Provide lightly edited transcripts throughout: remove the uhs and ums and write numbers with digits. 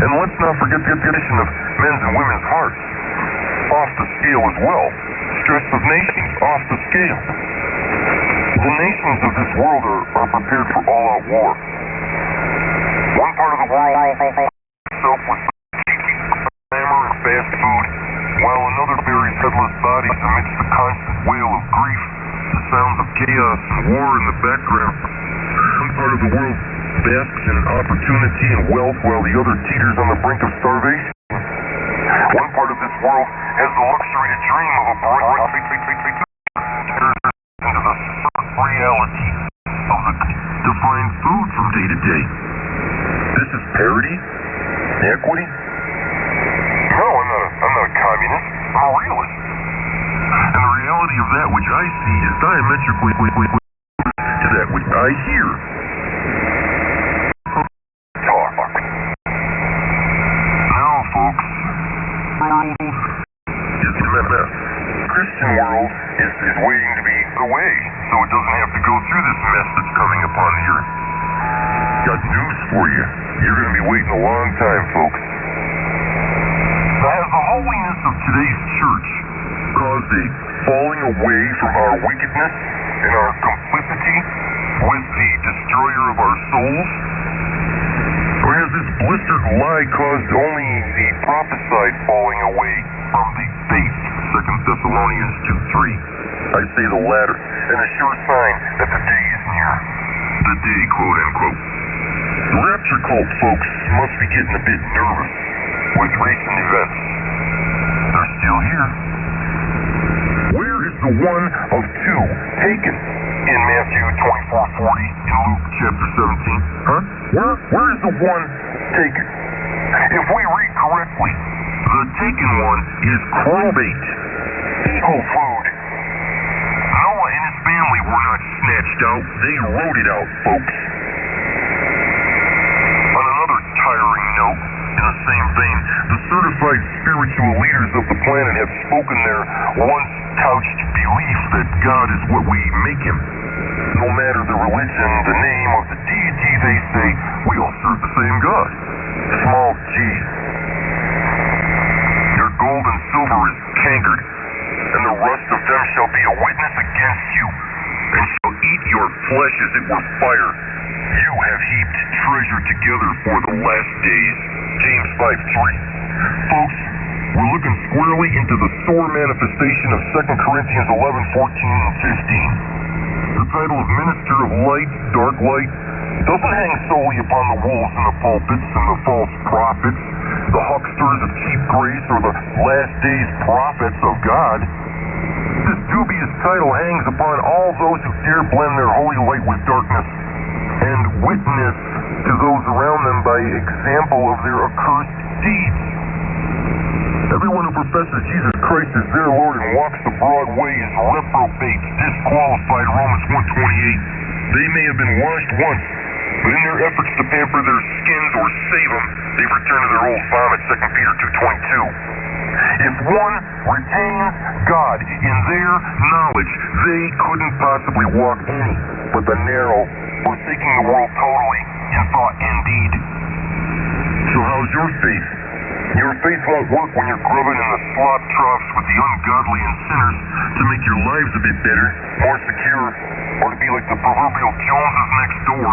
And let's not forget the condition of men's and women's hearts. Off the scale as well. Stress of nations, off the scale. The nations of this world are prepared for all-out war. One part of the world itself with glamour and fast food, while another buries headless bodies amidst the constant wail of grief, the sounds of chaos and war in the background. One part of the world basks in opportunity and wealth while the other teeters on the brink of starvation. One part of this world has the luxury to dream of a bright into the stark reality of the defined food from day to day. This is parity? Equity? No, I'm not a communist. I'm a realist. And the reality of that which I see is diametrically to that which I hear. Talk. Now, folks, the world is a mess. The Christian world is waiting to be away, so it doesn't have to go through this mess that's coming upon the earth. Got news for you. You're going to be waiting a long time, folks. Now, has the holiness of today's church caused a falling away from our wickedness and our complicity with the destroyer of our souls? Or has this blistered lie caused only the prophesied falling away from the faith? 2 Thessalonians 2:3. I say the latter, and a sure sign that the day is near. The day, quote unquote. The rapture cult folks must be getting a bit nervous with recent events. They're still here. Where is the one of two taken in Matthew 24:40, in Luke chapter 17? Huh? Where is the one taken? If we read correctly, the taken one is crowbait, eagle food. Noah and his family were not snatched out, they rode it out, folks. On another tiring note, in the same vein, the certified spiritual leaders of the planet have spoken their once couched belief that God is what we make him. No matter the religion, the name of the deity, they say, we all serve the same God. Small g. Your gold and silver is cankered, and the rust of them shall be a witness against you, and shall eat your flesh as it were fire. You have heaped treasure together for the last days. James 5:3. Folks, we're looking squarely into the sore manifestation of 2 Corinthians 11:14 and 15. The title of Minister of Light, Dark Light, doesn't hang solely upon the wolves in the pulpits and the false prophets, the hucksters of cheap grace, or the last days prophets of God. This dubious title hangs upon all those who dare blend their holy light with darkness and witness to those around them by example of their accursed deeds. Everyone who professes Jesus Christ as their Lord and walks the broad way is reprobate, disqualified, Romans 1:28. They may have been washed once, but in their efforts to pamper their skins or save them, they've returned to their old vomit, 2 Peter 2:22. If one retains God in their knowledge, they couldn't possibly walk any but the narrow, forsaking the world totally in thought and deed. So how's your faith? Your faith won't work when you're grubbing in the slop troughs with the ungodly and sinners to make your lives a bit better, more secure, or to be like the proverbial Joneses next door.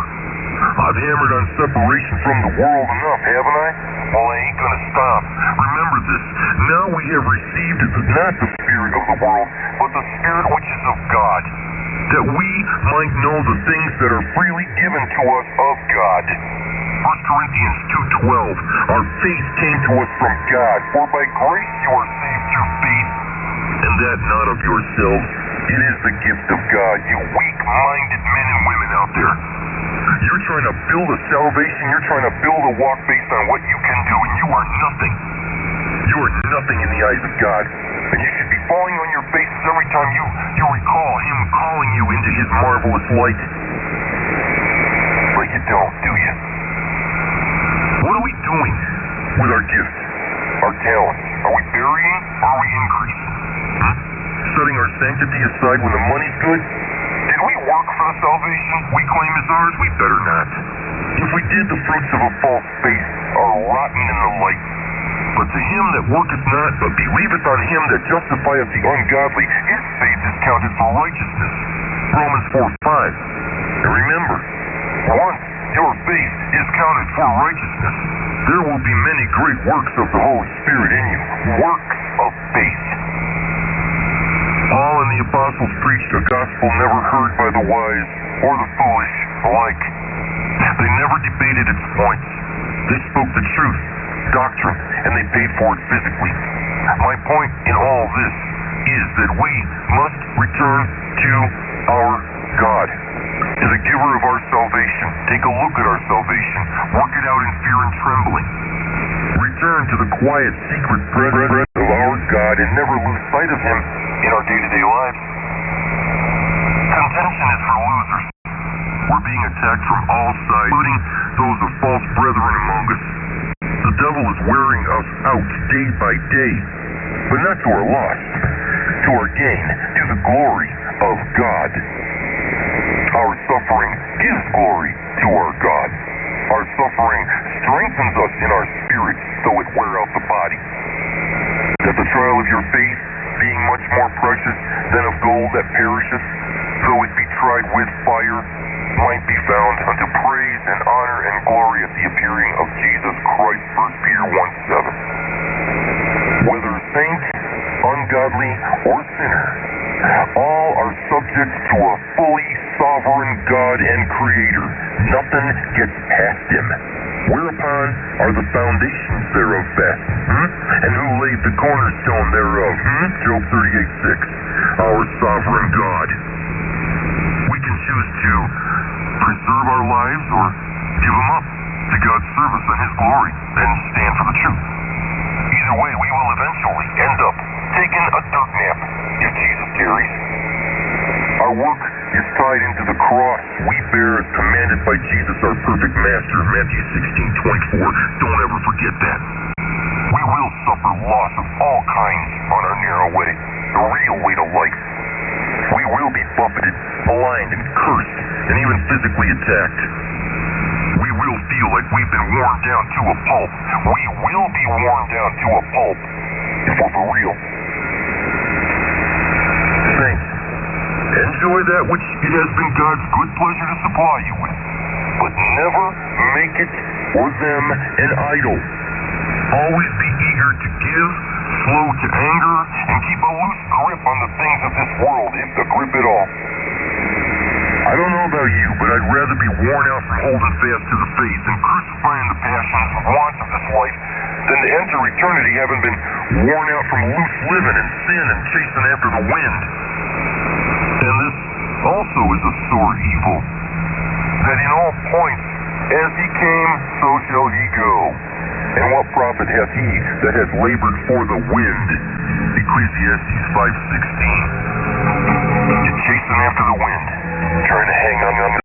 I've hammered on separation from the world enough, haven't I? Well, I ain't gonna stop. Remember this. Now we have received not the spirit of the world, but the Spirit which is of God, that we might know the things that are freely given to us of God. 1 Corinthians 2:12. Our faith came to us from God, for by grace you are saved through faith, and that not of yourselves. It is the gift of God, you weak-minded men and women out there. You're trying to build a salvation, you're trying to build a walk based on what you can do, and you are nothing. You are nothing in the eyes of God, and you should be falling on your faces every time you recall Him calling you into His marvelous light. But you don't, do you? What are we doing with our gifts, our talents? Are we burying or are we increasing? Setting our sanctity aside when the money's good? Did we work for the salvation we claim is ours? We better not. If we did, the fruits of a false faith are rotten in the light. But to him that worketh not, but believeth on him that justifieth the ungodly, his faith is counted for righteousness. Romans 4:5. And remember, once your faith is counted for righteousness, there will be many great works of the Holy Spirit in you. Works of faith. Paul and the apostles preached a gospel never heard by the wise or the foolish alike. They never debated its points. They spoke the truth, doctrine, and they paid for it physically. My point in all this is that we must return to our God, to the giver of our salvation. Take a look at our salvation. Work it out in fear and trembling. Return to the quiet, secret presence of our God and never lose sight of him in our day-to-day lives. Contention is for losers. We're being attacked from all sides, including those of false brethren among us. The devil is wearing us out day by day, but not to our loss, to our gain, to the glory of God. Our suffering gives glory to our God. Our suffering strengthens us in our spirit, though it wear out the body. That the trial of your faith, being much more precious than of gold that perisheth, though it be tried with fire, might be found unto praise and honor and glory at the appearing of Jesus Christ. 1 Peter 1:7. Whether saint, ungodly, or sinner, all are subject to a fully sovereign God and Creator. Nothing gets past him. Whereupon are the foundations thereof fastened? And who laid the cornerstone thereof? Job 38:6. Our sovereign God. We can choose to preserve our lives or give them up to God's service and his glory and stand for the truth. Either way, we will eventually end up taking a dirt nap if Jesus tarries. Our work is tied into the cross we bear as commanded by Jesus, our perfect master, Matthew 16:24. Don't ever forget that. We will suffer loss of all kinds on our narrow way, the real way to life. We will be buffeted, maligned, and cursed, and even physically attacked. We will feel like we've been worn down to a pulp. We will be worn down to a pulp if we're for real. Saints, enjoy that which it has been God's good pleasure to supply you with, but never make it or them an idol. Always be eager to give, slow to anger, and keep a loose grip on the things of this world, if the grip at all. I don't know about you, but I'd rather be worn out from holding fast to the faith and crucifying the passions and wants of this life than to enter eternity having been worn out from loose living and sin and chasing after the wind. And this also is a sore evil, that in all points, as he came, so shall he go. And what profit hath he that hath labored for the wind? Ecclesiastes 5:16. You're chasing after the wind, trying to hang on